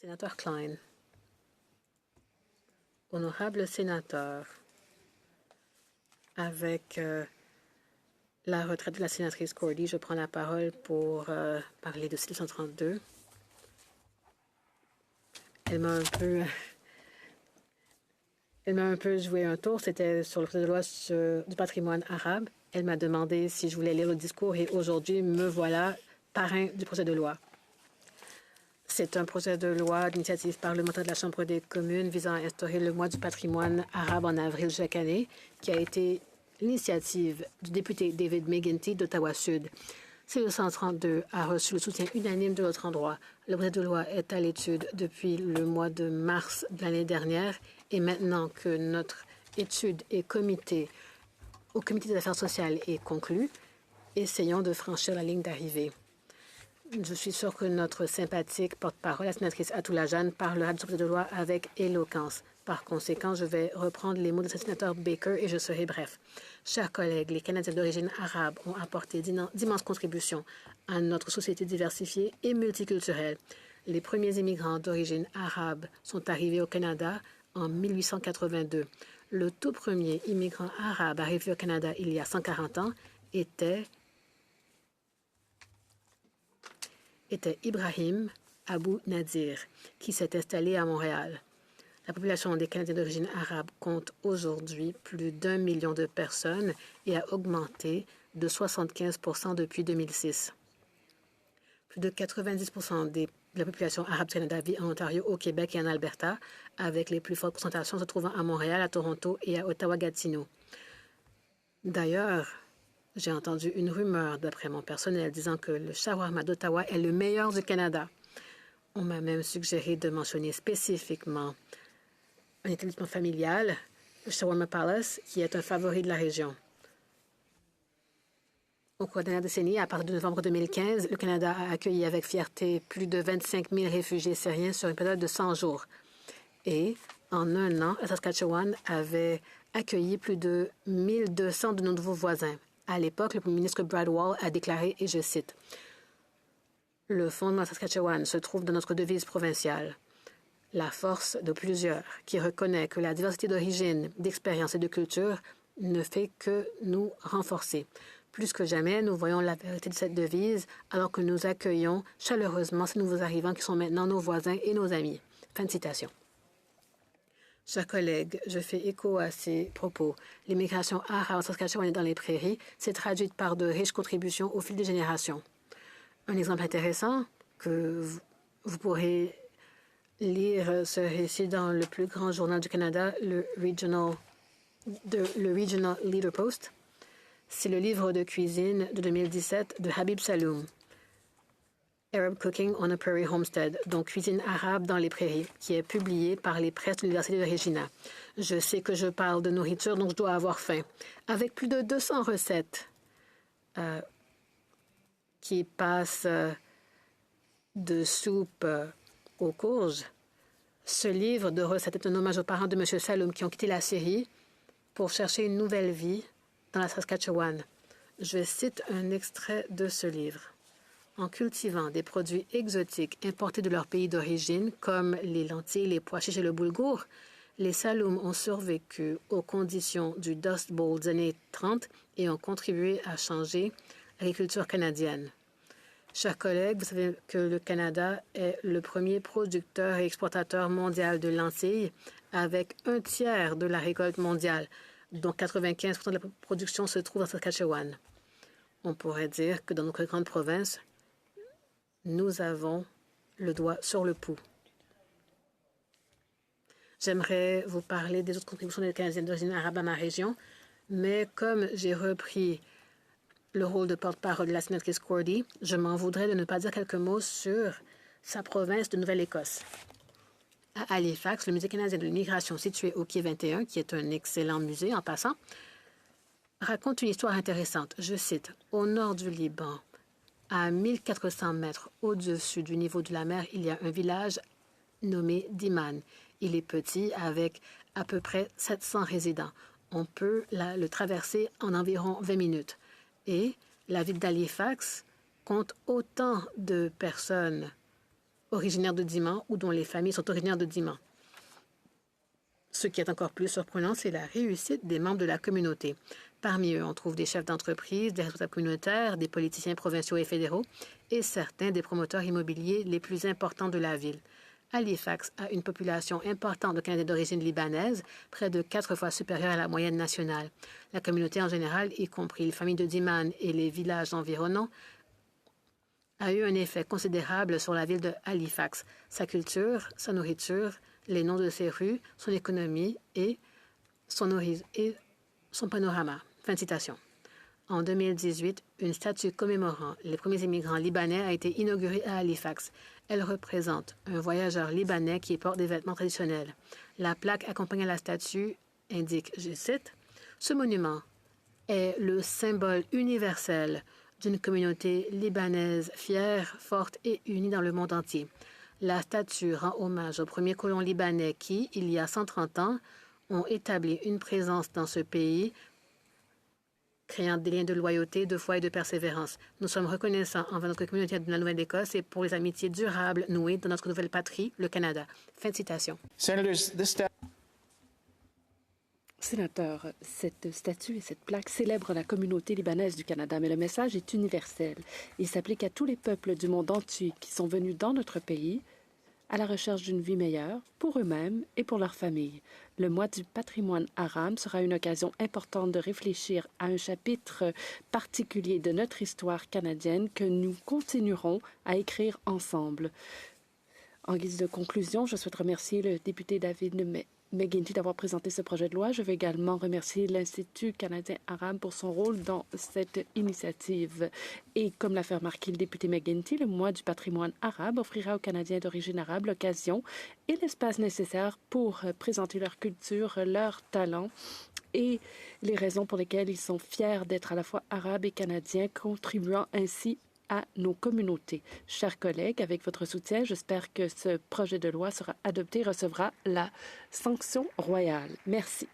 Sénateur Klein. Honorable sénateur, avec la retraite de la sénatrice Cordy, je prends la parole pour parler de 632. Elle m'a un peu joué un tour. C'était sur le projet de loi du patrimoine arabe. Elle m'a demandé si je voulais lire le discours et aujourd'hui, me voilà parrain du projet de loi. C'est un projet de loi d'initiative parlementaire de la Chambre des communes visant à instaurer le mois du patrimoine arabe en avril chaque année, qui a été l'initiative du député David McGuinty d'Ottawa-Sud. C232 a reçu le soutien unanime de l'autre endroit. Le projet de loi est à l'étude depuis le mois de mars de l'année dernière et maintenant que notre étude au comité des affaires sociales est conclue, essayons de franchir la ligne d'arrivée. Je suis sûre que notre sympathique porte-parole, la sénatrice Atoula-Jeanne, parlera du projet de loi avec éloquence. Par conséquent, je vais reprendre les mots de ce sénateur Baker et je serai bref. Chers collègues, les Canadiens d'origine arabe ont apporté d'immenses contributions à notre société diversifiée et multiculturelle. Les premiers immigrants d'origine arabe sont arrivés au Canada en 1882. Le tout premier immigrant arabe arrivé au Canada il y a 140 ans était Ibrahim Abou Nadir, qui s'est installé à Montréal. La population des Canadiens d'origine arabe compte aujourd'hui plus d'1 million de personnes et a augmenté de 75 % depuis 2006. Plus de 90 % de la population arabe du Canada vit en Ontario, au Québec et en Alberta, avec les plus fortes concentrations se trouvant à Montréal, à Toronto et à Ottawa-Gatineau. D'ailleurs, j'ai entendu une rumeur, d'après mon personnel, disant que le shawarma d'Ottawa est le meilleur du Canada. On m'a même suggéré de mentionner spécifiquement un établissement familial, le Shawarma Palace, qui est un favori de la région. Au cours de la décennie, à partir de novembre 2015, le Canada a accueilli avec fierté plus de 25 000 réfugiés syriens sur une période de 100 jours. Et en un an, la Saskatchewan avait accueilli plus de 1200 de nos nouveaux voisins. À l'époque, le premier ministre Brad Wall a déclaré, et je cite, « Le fondement de Saskatchewan se trouve dans notre devise provinciale. La force de plusieurs qui reconnaît que la diversité d'origine, d'expérience et de culture ne fait que nous renforcer. Plus que jamais, nous voyons la vérité de cette devise alors que nous accueillons chaleureusement ces nouveaux arrivants qui sont maintenant nos voisins et nos amis. » Fin de citation. Chers collègues, je fais écho à ces propos. L'immigration arabe en Saskatchewan et dans les prairies s'est traduite par de riches contributions au fil des générations. Un exemple intéressant que vous pourrez lire ce récit dans le plus grand journal du Canada, le Regional Leader Post. C'est le livre de cuisine de 2017 de Habib Saloum, Arab Cooking on a Prairie Homestead, donc cuisine arabe dans les prairies, qui est publié par les presses de l'Université de Regina. Je sais que je parle de nourriture, donc je dois avoir faim. Avec plus de 200 recettes qui passent de soupe aux courges, ce livre de recettes est un hommage aux parents de M. Saloum qui ont quitté la Syrie pour chercher une nouvelle vie dans la Saskatchewan. Je cite un extrait de ce livre. En cultivant des produits exotiques importés de leur pays d'origine, comme les lentilles, les pois chiches et le boulgour, les Saloum ont survécu aux conditions du Dust Bowl des années 30 et ont contribué à changer l'agriculture canadienne. Chers collègues, vous savez que le Canada est le premier producteur et exportateur mondial de lentilles, avec un tiers de la récolte mondiale, dont 95 % de la production se trouve en Saskatchewan. On pourrait dire que dans notre grande province, nous avons le doigt sur le pouls. J'aimerais vous parler des autres contributions des Canadiens d'origine arabe à ma région, mais comme j'ai repris le rôle de porte-parole de la sénatrice Cordy, je m'en voudrais de ne pas dire quelques mots sur sa province de Nouvelle-Écosse. À Halifax, le Musée canadien de l'immigration situé au quai 21, qui est un excellent musée en passant, raconte une histoire intéressante. Je cite, « Au nord du Liban, à 1400 mètres au-dessus du niveau de la mer, il y a un village nommé Diman. Il est petit avec à peu près 700 résidents. On peut le traverser en environ 20 minutes. Et la ville d'Halifax compte autant de personnes originaires de Diman ou dont les familles sont originaires de Diman. Ce qui est encore plus surprenant, c'est la réussite des membres de la communauté. Parmi eux, on trouve des chefs d'entreprise, des responsables communautaires, des politiciens provinciaux et fédéraux et certains des promoteurs immobiliers les plus importants de la ville. Halifax a une population importante de Canadiens d'origine libanaise, près de 4 fois supérieure à la moyenne nationale. La communauté en général, y compris les familles de Diman et les villages environnants, a eu un effet considérable sur la ville de Halifax, sa culture, sa nourriture, les noms de ses rues, son économie et son panorama. Fin de citation. En 2018, une statue commémorant les premiers immigrants libanais a été inaugurée à Halifax. Elle représente un voyageur libanais qui porte des vêtements traditionnels. La plaque accompagnant la statue indique, je cite, « Ce monument est le symbole universel d'une communauté libanaise fière, forte et unie dans le monde entier. La statue rend hommage aux premiers colons libanais qui, il y a 130 ans, ont établi une présence dans ce pays, créant des liens de loyauté, de foi et de persévérance. Nous sommes reconnaissants envers notre communauté de la Nouvelle-Écosse et pour les amitiés durables nouées dans notre nouvelle patrie, le Canada. » Fin de citation. Sénateur, cette statue et cette plaque célèbrent la communauté libanaise du Canada, mais le message est universel. Il s'applique à tous les peuples du monde entier qui sont venus dans notre pays à la recherche d'une vie meilleure pour eux-mêmes et pour leurs familles. Le mois du patrimoine arabe sera une occasion importante de réfléchir à un chapitre particulier de notre histoire canadienne que nous continuerons à écrire ensemble. En guise de conclusion, je souhaite remercier le député David McGuinty d'avoir présenté ce projet de loi. Je veux également remercier l'Institut canadien arabe pour son rôle dans cette initiative. Et comme l'a fait remarquer le député McGuinty, le mois du patrimoine arabe offrira aux Canadiens d'origine arabe l'occasion et l'espace nécessaire pour présenter leur culture, leurs talents et les raisons pour lesquelles ils sont fiers d'être à la fois arabes et canadiens, contribuant ainsi à nos communautés. Chers collègues, avec votre soutien, j'espère que ce projet de loi sera adopté et recevra la sanction royale. Merci.